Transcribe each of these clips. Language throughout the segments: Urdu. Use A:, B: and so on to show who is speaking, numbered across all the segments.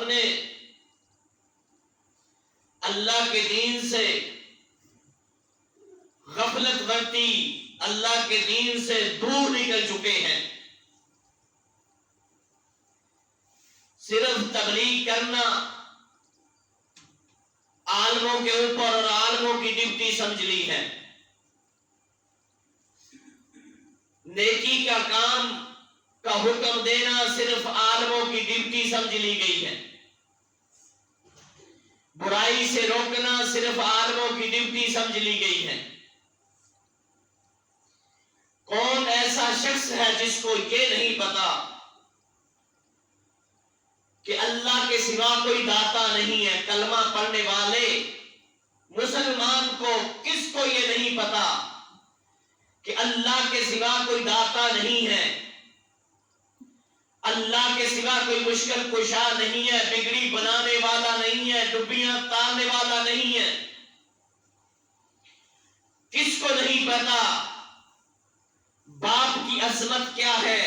A: ہم نے اللہ کے دین سے غفلت برتی، اللہ کے دین سے دور نکل چکے ہیں. صرف تبلیغ کرنا عالموں کے اوپر اور عالموں کی ڈیوٹی سمجھ لی ہے. نیکی کا کام کا حکم دینا صرف عالموں کی ڈیوٹی سمجھ لی گئی ہے. برائی سے روکنا صرف عالموں کی ڈیوٹی سمجھ لی گئی ہے. کون ایسا شخص ہے جس کو یہ نہیں پتا کہ اللہ کے سوا کوئی داتا نہیں ہے؟ کلمہ پڑھنے والے مسلمان کو کس کو یہ نہیں پتا کہ اللہ کے سوا کوئی داتا نہیں ہے، اللہ کے سوا کوئی مشکل کشا نہیں ہے، بگڑی بنانے والا نہیں ہے، ڈبیاں تارنے والا نہیں ہے؟ کس کو نہیں پتا باپ کی عظمت کیا ہے؟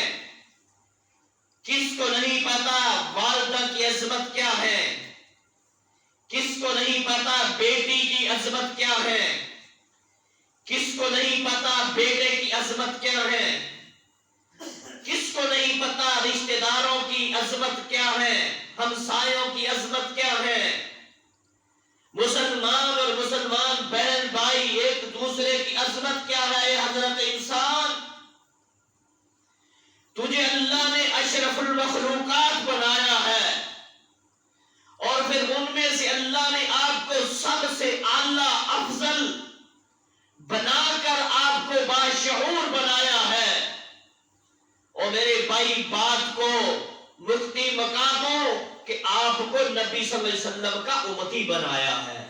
A: کس کو نہیں پتا والدہ کی عظمت کیا ہے؟ کس کو نہیں پتا بیٹی کی عظمت کیا ہے؟ کس کو نہیں پتا بیٹے کی عظمت کیا ہے؟ کس کو نہیں پتا رشتہ داروں کی عظمت کیا ہے، ہمسایوں کی عظمت کیا ہے؟ مسلمان اور مسلمان بہن بھائی ایک دوسرے کی عظمت کیا ہے؟ اے حضرت انسان، تجھے اللہ نے اشرف المخلوقات بنایا ہے، اور پھر ان میں سے اللہ نے آپ کو سب سے اعلیٰ افضل بنا کر آپ کو باشعور بنایا ہے. اور میرے بھائی بات کو مفتی مقاموں کہ آپ کو نبی صلی اللہ علیہ وسلم کا امتی بنایا ہے.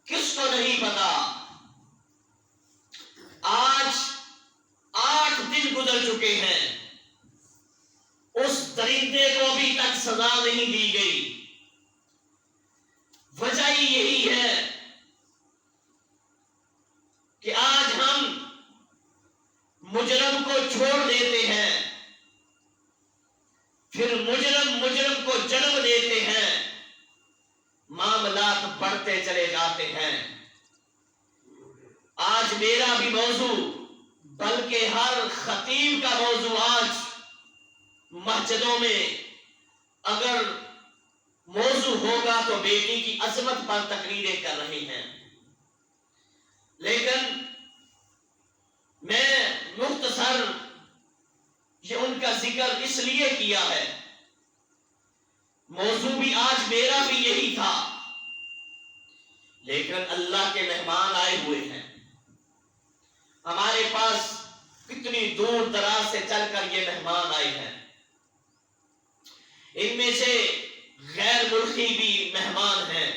A: کس کو نہیں پتا؟ آج 8 دن گزر چکے ہیں، اس درندے کو ابھی تک سزا نہیں دی گئی. وجہ یہی ہے کہ آج ہم مجرم کو چھوڑ دیتے ہیں، پھر مجرم کو جنم دیتے ہیں، معاملات بڑھتے چلے جاتے ہیں. آج میرا بھی موضوع بلکہ ہر خطیب کا موضوع آج مسجدوں میں اگر موضوع ہوگا تو بیٹی کی عظمت پر تقریریں کر رہے ہیں. لیکن میں مختصر یہ ان کا ذکر اس لیے کیا ہے، موضوع بھی آج میرا بھی یہی تھا، لیکن اللہ کے مہمان آئے ہوئے ہیں ہمارے پاس. کتنی دور دراز سے چل کر یہ مہمان آئے ہیں. ان میں سے غیر ملکی بھی مہمان ہیں،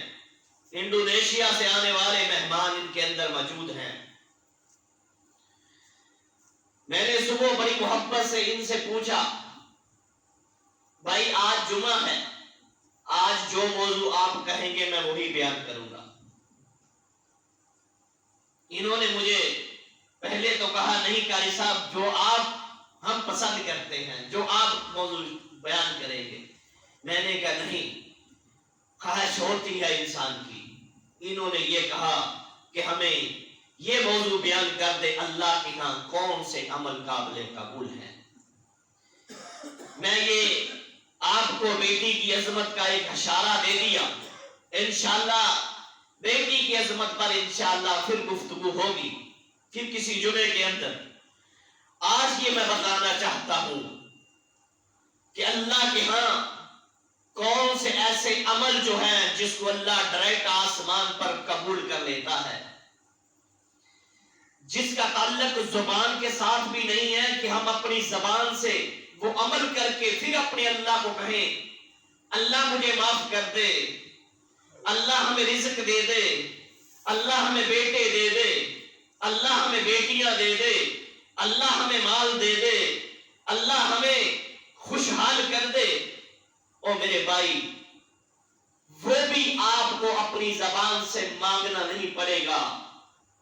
A: انڈونیشیا سے آنے والے مہمان ان کے اندر موجود ہیں. میں نے صبح بڑی محبت سے ان سے پوچھا، بھائی آج جمعہ ہے، آج جو موضوع آپ کہیں گے میں وہی بیان کروں گا. انہوں نے مجھے پہلے تو کہا نہیں قاری صاحب، جو آپ ہم پسند کرتے ہیں، جو آپ موضوع بیان کریں گے. میں نے کہا نہیں، خواہش ہوتی ہے انسان کی. انہوں نے یہ کہا کہ ہمیں یہ موضوع بیان کر دے، اللہ کے ہاں کون سے عمل قابل قبول ہے. میں یہ آپ کو بیٹی کی عظمت کا ایک اشارہ دے دیا. انشاءاللہ بیٹی کی عظمت پر انشاءاللہ پھر گفتگو ہوگی، پھر کسی جمعے کے اندر. آج یہ میں بتانا چاہتا ہوں کہ اللہ کے ہاں کون سے ایسے عمل جو ہیں جس کو اللہ ڈائریکٹ آسمان پر قبول کر لیتا ہے، جس کا تعلق زبان کے ساتھ بھی نہیں ہے کہ ہم اپنی زبان سے وہ عمل کر کے پھر اپنے اللہ کو کہیں اللہ مجھے معاف کر دے، اللہ ہمیں رزق دے دے، اللہ ہمیں بیٹے دے دے، اللہ ہمیں بیٹیاں دے دے، اللہ ہمیں مال دے دے، اللہ ہمیں خوشحال کر دے. او میرے بھائی، وہ بھی آپ کو اپنی زبان سے مانگنا نہیں پڑے گا.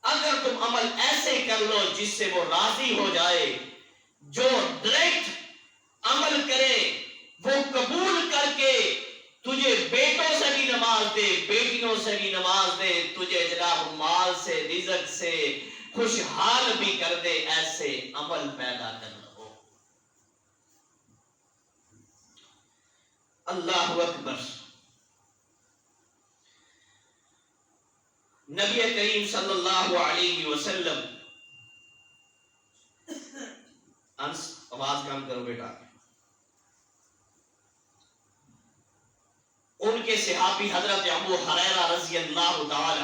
A: اگر تم عمل ایسے کر لو جس سے وہ راضی ہو جائے، جو ڈائریکٹ عمل کرے رزق سے خوشحال بھی کر دے، ایسے عمل پیدا کرنا ہو۔ اللہ اکبر۔ نبی کریم صلی اللہ علیہ وسلم، انس آواز کم کرو بیٹا، ان کے صحابی حضرت ابو ہریرہ رضی اللہ تعالی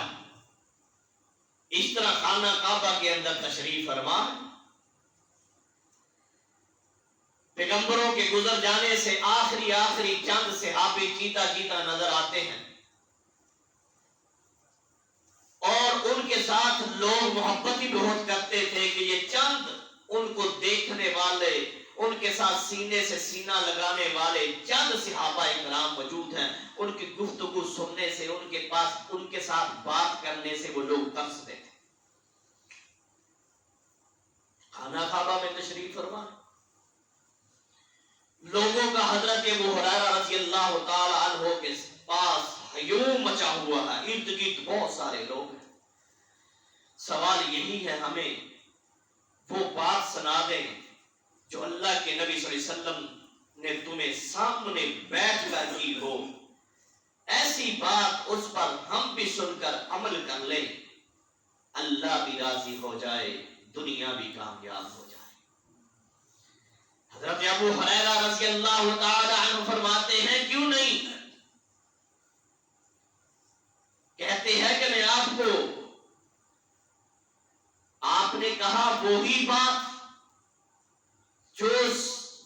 A: اس طرح خانہ کعبہ کے اندر تشریف فرما، پیغمبروں کے گزر جانے سے آخری چند صحابی چیتا چیتا نظر آتے ہیں، اور ان کے ساتھ لوگ محبت بھی بہت کرتے تھے کہ یہ چند ان کو دیکھنے والے، ان کے ساتھ سینے سے سینہ لگانے والے چند صحابہ اکرام موجود ہیں، ان کی گفتگو سننے سے، ان کے ساتھ بات کرنے سے وہ لوگ ترستے تھے۔ خانہ کعبہ میں تشریف فرما، لوگوں کا حضرت ابو ہریرہ رضی اللہ تعالی عنہ کے پاس ہجوم مچا ہوا ہے، ارد گرد بہت سارے لوگ ہیں۔ سوال یہی ہے، ہمیں وہ بات سنا دیں جو اللہ کے نبی صلی اللہ علیہ وسلم نے تمہیں سامنے بیٹھ کر کی ہو، ایسی بات اس پر ہم بھی سن کر عمل کر لیں، اللہ بھی راضی ہو جائے، دنیا بھی کامیاب ہو جائے۔ حضرت ابو ہریرہ رضی اللہ تعالی عنہ فرماتے ہیں کیوں نہیں؟ کہتے ہیں کہ میں آپ نے کہا وہی بات جو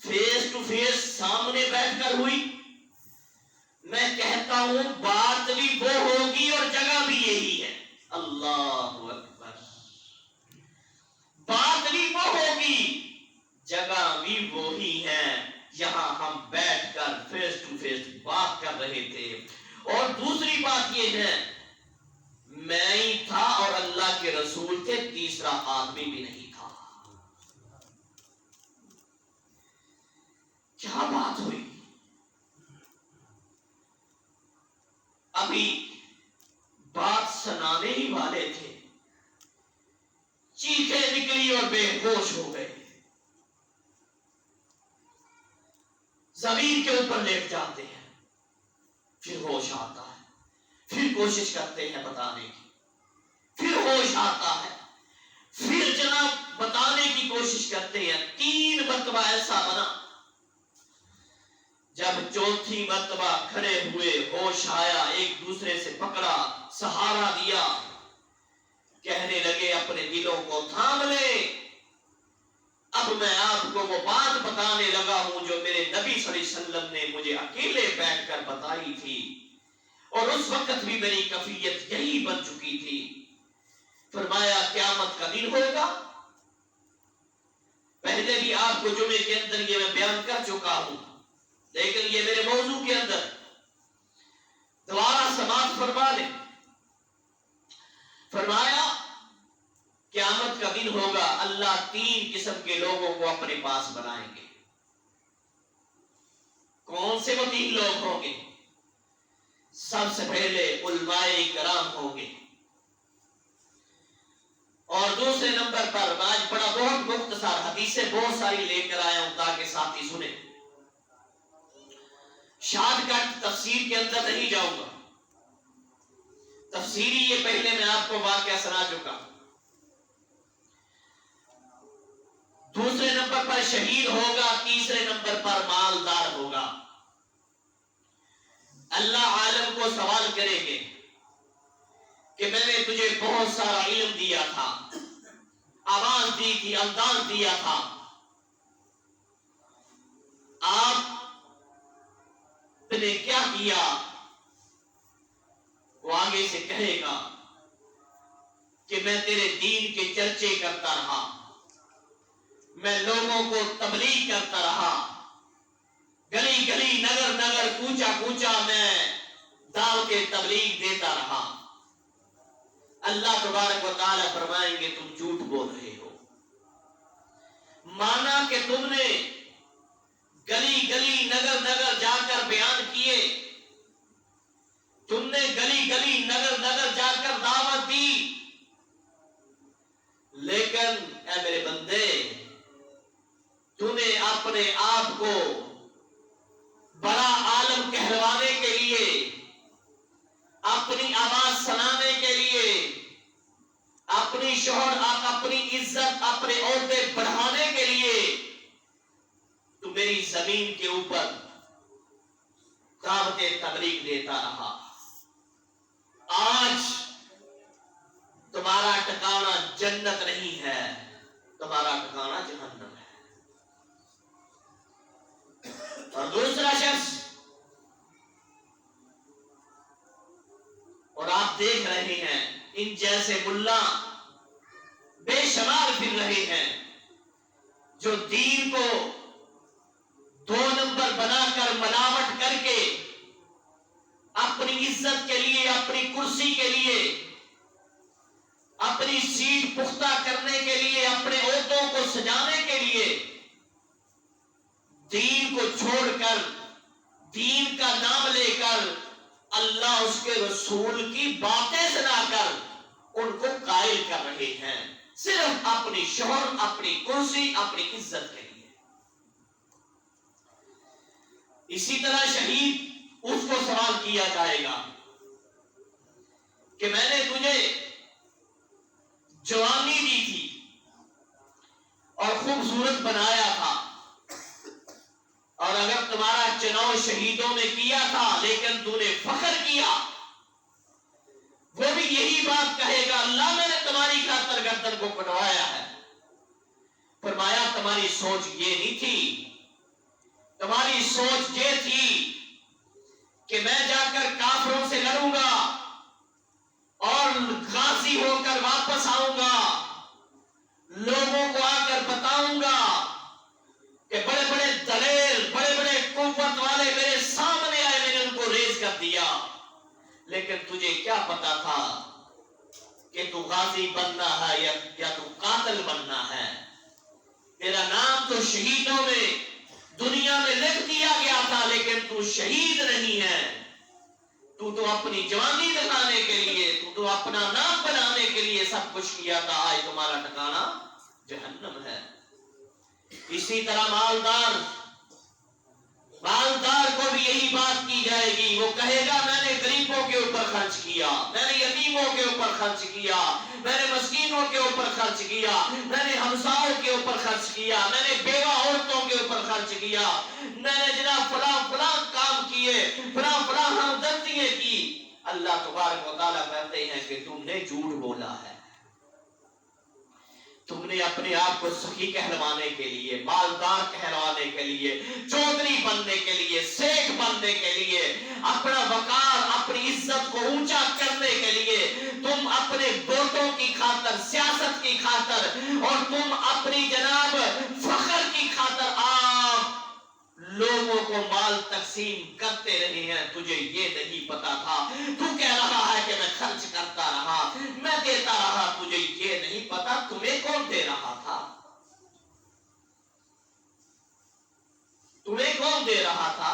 A: فیس ٹو فیس سامنے بیٹھ کر ہوئی، میں کہتا ہوں بات بھی وہ ہوگی اور جگہ بھی یہی ہے۔ اللہ اکبر۔ بات بھی وہ ہوگی، جگہ بھی وہی ہے، یہاں ہم بیٹھ کر فیس ٹو فیس بات کر رہے تھے۔ اور دوسری بات یہ ہے، میں ہی تھا اور اللہ کے رسول تھے، تیسرا آدمی بھی نہیں تھا۔ کیا بات ہوئی؟ ابھی بات سنانے ہی والے تھے، چیخیں نکلی اور بے ہوش ہو گئے، زمین کے اوپر لیٹ جاتے ہیں، پھر ہوش آتا ہے، پھر کوشش کرتے ہیں بتانے کی، پھر ہوش آتا ہے، پھر جناب بتانے کی کوشش کرتے ہیں۔ 3 مرتبہ ایسا بنا، جب چوتھی مرتبہ کھڑے ہوئے، ہوش آیا، ایک دوسرے سے پکڑا، سہارا دیا، کہنے لگے اپنے دلوں کو تھام لے، اب میں آپ کو وہ بات بتانے لگا ہوں جو میرے نبی صلی اللہ علیہ وسلم نے مجھے اکیلے بیٹھ کر بتائی تھی، اور اس وقت بھی میری کیفیت یہی بن چکی تھی۔ فرمایا قیامت کا دن ہوگا، پہلے بھی آپ کو جمعے کے اندر یہ میں بیان کر چکا ہوں، لیکن یہ میرے موضوع کے اندر دوبارہ سماعت فرما لیں۔ فرمایا قیامت کا دن ہوگا، اللہ 3 قسم کے لوگوں کو اپنے پاس بنائیں گے۔ کون سے وہ 3 لوگ ہوں گے؟ سب سے پہلے علماء کرام ہوں گے، اور دوسرے نمبر پر آج بڑا بہت مختصر حدیثیں بہت ساری لے کر آیا ہوں تاکہ ساتھی سنیں، شارٹ کٹ تفسیر کے اندر نہیں جاؤں گا، تفسیری یہ پہلے میں آپ کو واقعہ سنا چکا۔ دوسرے نمبر پر شہید ہوگا، تیسرے نمبر پر مالدار ہوگا۔ اللہ عالم کو سوال کریں گے کہ میں نے تجھے بہت سارا علم دیا تھا، آواز دی تھی، انداز دیا تھا، آپ نے کیا کیا؟ وہ آگے سے کہے گا کہ میں تیرے دین کے چرچے کرتا رہا، میں لوگوں کو تبلیغ کرتا رہا، گلی گلی نگر نگر کوچا کوچا میں دعوت تبلیغ دیتا رہا۔ اللہ تبارک و تعالی فرمائیں گے تم جھوٹ بول رہے ہو، مانا کہ تم نے گلی گلی نگر نگر جا کر بیان کیے، تم نے گلی گلی نگر نگر جا کر دعوت دی، تو نے اپنے آپ کو بڑا عالم کہلوانے کے لیے، اپنی آواز سنانے کے لیے، اپنی شہرت، اپنی عزت، اپنے عہدے بڑھانے کے لیے تو میری زمین کے اوپر دعوت تبلیغ دیتا رہا۔ آج تمہارا ٹھکانہ جنت نہیں ہے، تمہارا ٹھکانہ جہنم ہے۔ اور دوسرا شخص، اور آپ دیکھ رہے ہیں ان جیسے ملا بے شمار پھر رہے ہیں جو دین کو 2 نمبر بنا کر ملاوٹ کر کے اپنی عزت کے لیے، اپنی کرسی کے لیے، اپنی سیٹ پختہ کرنے کے لیے، اپنے عہدوں کو سجانے کے لیے دین کو چھوڑ کر، دین کا نام لے کر، اللہ اس کے رسول کی باتیں سنا کر ان کو قائل کر رہے ہیں، صرف اپنی شہرت، اپنی کرسی، اپنی عزت کے لیے۔ اسی طرح شہید، اس کو سوال کیا جائے گا کہ میں نے تجھے جوانی دی تھی اور خوبصورت بنایا تھا، اور اگر تمہارا چناؤ شہیدوں میں کیا تھا لیکن تو نے فخر کیا، وہ بھی یہی بات کہے گا اللہ میں نے تمہاری خاطر گردن کو کٹوایا ہے۔ فرمایا تمہاری سوچ یہ نہیں تھی، تمہاری سوچ یہ تھی کہ میں جا کر کافروں سے لڑوں گا اور غازی ہو کر واپس آؤں گا، لوگوں کو آ کر بتاؤں گا کہ بڑے بڑے دلیر، بڑے بڑے قوت والے میرے سامنے آئے، میں نے ان کو ریز کر دیا۔ لیکن تجھے کیا پتا تھا کہ تو غازی بننا ہے یا تو قاتل بننا ہے؟ تیرا نام تو شہیدوں میں دنیا میں لکھ دیا گیا تھا، لیکن تو شہید نہیں ہے۔ تو اپنی جوانی دکھانے کے لیے، تو اپنا نام بنانے کے لیے سب کچھ کیا تھا، آج تمہارا ٹھکانہ جہنم ہے۔ اسی طرح مالدار کو بھی یہی بات کی جائے گی، وہ کہے گا میں نے غریبوں کے اوپر خرچ کیا، میں نے یتیموں کے اوپر خرچ کیا، میں نے مسکینوں کے اوپر خرچ کیا، میں نے ہمسایوں کے اوپر خرچ کیا، میں نے بیوہ عورتوں کے اوپر خرچ کیا، میں نے جناب فلاں فلاں کام کیے، فلاں فلاں ہمدردیاں کی۔ اللہ تبارک و تعالیٰ کہتے ہیں کہ تم نے جھوٹ بولا ہے، تم نے اپنے آپ کو سخی کہلوانے کے لیے، مالدار کہلوانے کے لیے، چودھری بننے کے لیے، سیٹھ بننے کے لیے، اپنا وقار، اپنی عزت کو اونچا کرنے کے لیے، تم اپنے ووٹوں کی خاطر، سیاست کی خاطر، اور تم اپنی جناب فخر کی خاطر آپ لوگوں کو مال تقسیم کرتے رہے ہیں۔ تجھے یہ نہیں پتا تھا، تو کہہ رہا ہے کہ میں خرچ کرتا رہا، میں دیتا رہا، تجھے یہ نہیں پتا تمہیں کون دے رہا تھا، تمہیں کون دے رہا تھا؟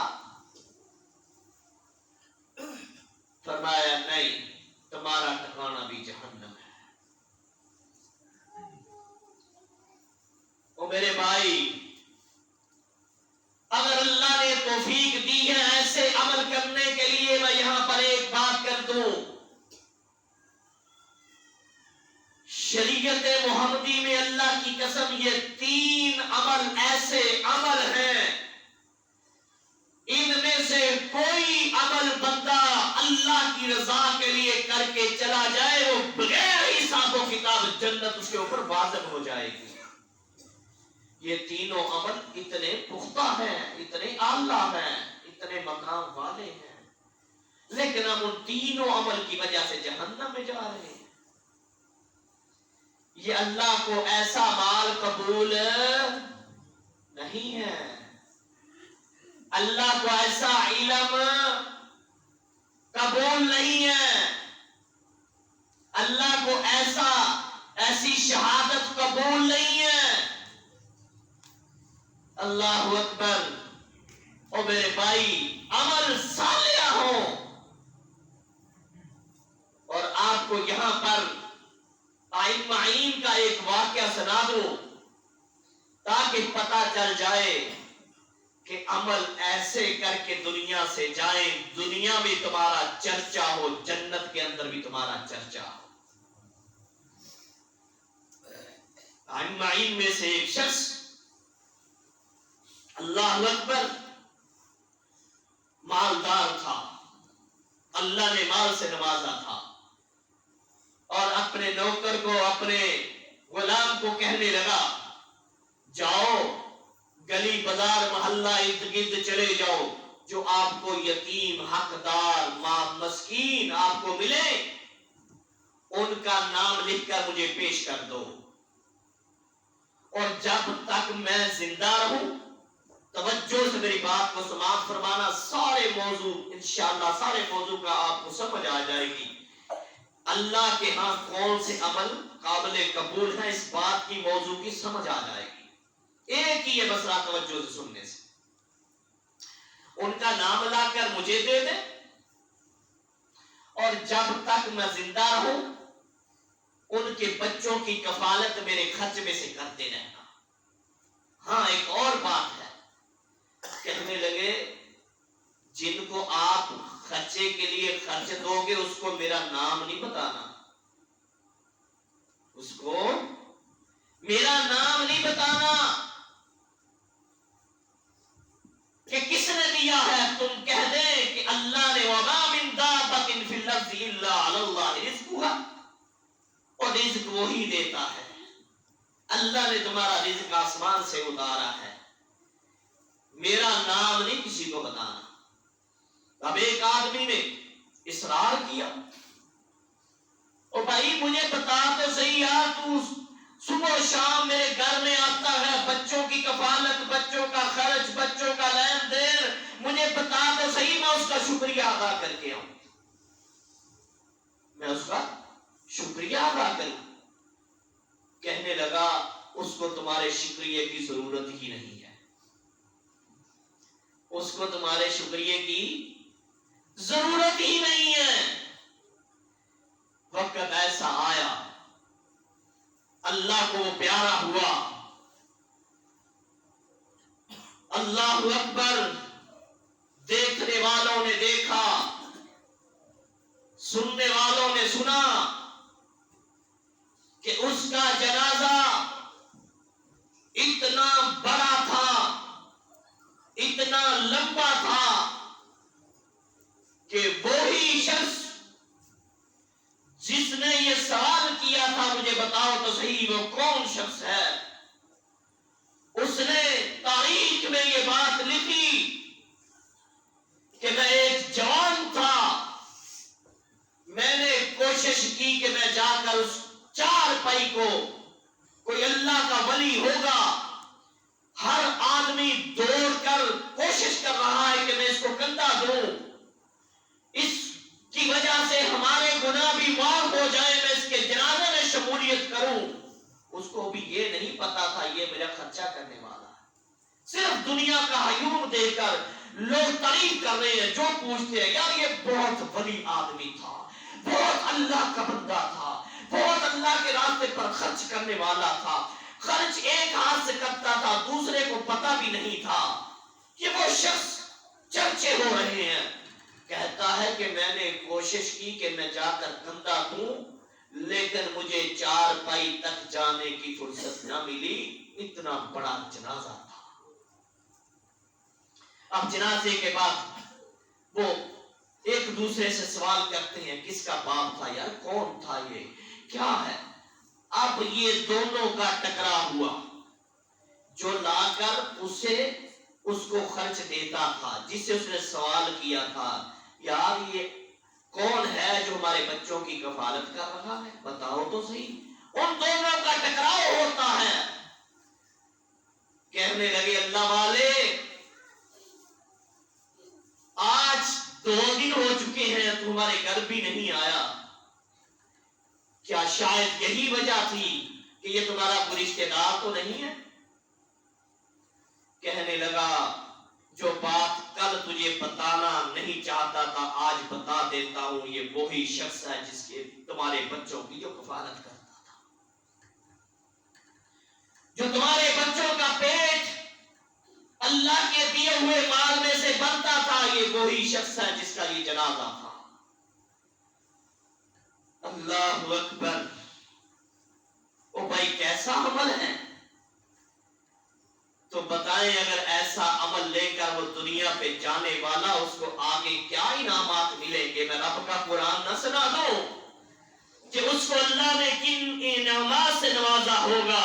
A: فرمایا نہیں، تمہارا ٹھکانہ بھی جہنم ہے۔ او میرے بھائی، اگر اللہ نے توفیق دی ہے ایسے عمل کرنے کے لیے، میں یہاں پر ایک بات کر دوں، شریعت محمدی میں اللہ کی قسم یہ 3 عمل ایسے عمل ہیں، ان میں سے کوئی عمل بندہ اللہ کی رضا کے لیے کر کے چلا جائے، وہ بغیر حساب و کتاب جنت اس کے اوپر واجب ہو جائے گی۔ یہ تینوں عمل اتنے پختہ ہیں، اتنے اعلیٰ ہیں، اتنے مقام والے ہیں، لیکن ہم ان تینوں عمل کی وجہ سے جہنم میں جا رہے ہیں۔ یہ اللہ کو ایسا مال قبول نہیں ہے، اللہ کو ایسا علم قبول نہیں ہے، اللہ کو ایسی شہادت قبول نہیں ہے۔ اللہ اکبر۔ اور میرے بھائی، عمل صالح ہو، اور آپ کو یہاں پر آئین کا ایک واقعہ سنا دوں تاکہ پتہ چل جائے کہ عمل ایسے کر کے دنیا سے جائیں دنیا میں تمہارا چرچا ہو، جنت کے اندر بھی تمہارا چرچا ہو۔ اجمعین میں سے ایک شخص اللہ اکبر مالدار تھا، اللہ نے مال سے نوازا تھا، اور اپنے نوکر کو، اپنے غلام کو کہنے لگا جاؤ گلی بازار محلہ ارد گرد چلے جاؤ، جو آپ کو یتیم حقدار مسکین آپ کو ملے ان کا نام لکھ کر مجھے پیش کر دو، اور جب تک میں زندہ رہوں توجہ سے میری بات کو سماعت فرمانا، سارے موضوع انشاءاللہ سارے موضوع کا آپ کو سمجھ آ جائے گی۔ اللہ کے ہاں کون سے عمل قابل قبول ہے اس بات کی موضوع کی سمجھ آ جائے گی، ایک ہی یہ مسئلہ توجہ سے سننے سے۔ ان کا نام لا کر مجھے دے دے، اور جب تک میں زندہ رہوں ان کے بچوں کی کفالت میرے خرچ میں سے کرتے رہنا۔ ہاں ایک اور بات ہے، کہنے لگے جن کو آپ خرچے کے لیے خرچ دو گے اس کو میرا نام نہیں بتانا، اس کو میرا نام نہیں بتانا کہ کس نے دیا ہے، تم کہہ دیں کہ اللہ نے وما من دابۃ فی الارض الا علی اللہ رزقها، اور رزق وہی دیتا ہے، اللہ نے تمہارا رزق آسمان سے اتارا ہے، میرا نام نہیں کسی کو بتانا۔ اب ایک آدمی نے اصرار کیا، اور بھائی مجھے بتا تو صحیح یار، تو صبح و شام میرے گھر میں آتا ہے، بچوں کی کفالت، بچوں کا خرچ، بچوں کا لین دین، مجھے بتا تو صحیح میں اس کا شکریہ ادا کر کے آؤں، میں اس کا شکریہ ادا کروں۔ کہنے لگا اس کو تمہارے شکریہ کی ضرورت ہی نہیں ہے، اس کو تمہارے شکریہ کی ضرورت ہی نہیں ہے۔ وقت ایسا آیا، اللہ کو وہ پیارا ہوا، اللہ اکبر، دیکھنے والوں نے دیکھا، سننے والوں نے سنا کہ اس کا جنازہ اتنا بڑا تھا، اتنا لمبا تھا کہ وہی شخص جس نے یہ سوال کیا تھا مجھے بتاؤ تو صحیح وہ کون شخص ہے، اس نے تاریخ میں یہ بات لکھی کہ میں ایک جوان تھا، میں نے کوشش کی کہ میں جا کر اس چار پائی کو، کوئی اللہ کا ولی ہوگا، ہر آدمی دوڑ کر کوشش کر رہا ہے کہ میں اس کو کندھا دوں، اس کی وجہ سے ہمارے گناہ بھی معاف ہو جائے، میں اس کے جنازے میں شمولیت کروں۔ اس کو بھی یہ نہیں پتا تھا یہ میرا خرچہ کرنے والا ہے، صرف دنیا کا ہیوم دے کر لوگ تعریف کر رہے ہیں، جو پوچھتے ہیں یار یہ بہت ولی آدمی تھا، بہت اللہ کا بندہ تھا، بہت اللہ کے راستے پر خرچ کرنے والا تھا، خرچ ایک ہاتھ سے کرتا تھا دوسرے کو پتا بھی نہیں تھا، یہ وہ شخص چرچے ہو رہے ہیں۔ کہتا ہے کہ میں نے کوشش کی کہ میں جا کر کندھا دوں، لیکن مجھے چار پائی تک جانے کی فرصت نہ ملی، اتنا بڑا جنازہ تھا۔ اب جنازے کے بعد وہ ایک دوسرے سے سوال کرتے ہیں کس کا باپ تھا یار، کون تھا، یہ کیا ہے۔ اب یہ دونوں کا ٹکرا ہوا، جو لا کر اس کو خرچ دیتا تھا، جس سے اس نے سوال کیا تھا یار یہ کون ہے جو ہمارے بچوں کی کفالت کر رہا ہے، بتاؤ تو صحیح۔ ان دونوں کا ٹکراؤ ہوتا ہے، کہنے لگے اللہ والے آج 2 دن ہو چکے ہیں تمہارے گھر بھی نہیں آیا، کیا شاید یہی وجہ تھی کہ یہ تمہارا کوئی رشتہ دار تو نہیں ہے؟ کہنے لگا جو بات کل تجھے بتانا نہیں چاہتا تھا آج بتا دیتا ہوں، یہ وہی شخص ہے جس کے تمہارے بچوں کی جو کفالت کرتا تھا، جو تمہارے بچوں کا وہی شخص ہے جس کا یہ جنازہ تھا۔ اللہ اکبر۔ او بھائی کیسا عمل ہے؟ تو بتائیں اگر ایسا عمل لے کر وہ دنیا پہ جانے والا، اس کو آگے کیا انعامات ملیں گے؟ میں رب کا قرآن نہ سنا دوں کہ اس کو اللہ نے کن انعامات سے نوازا ہوگا۔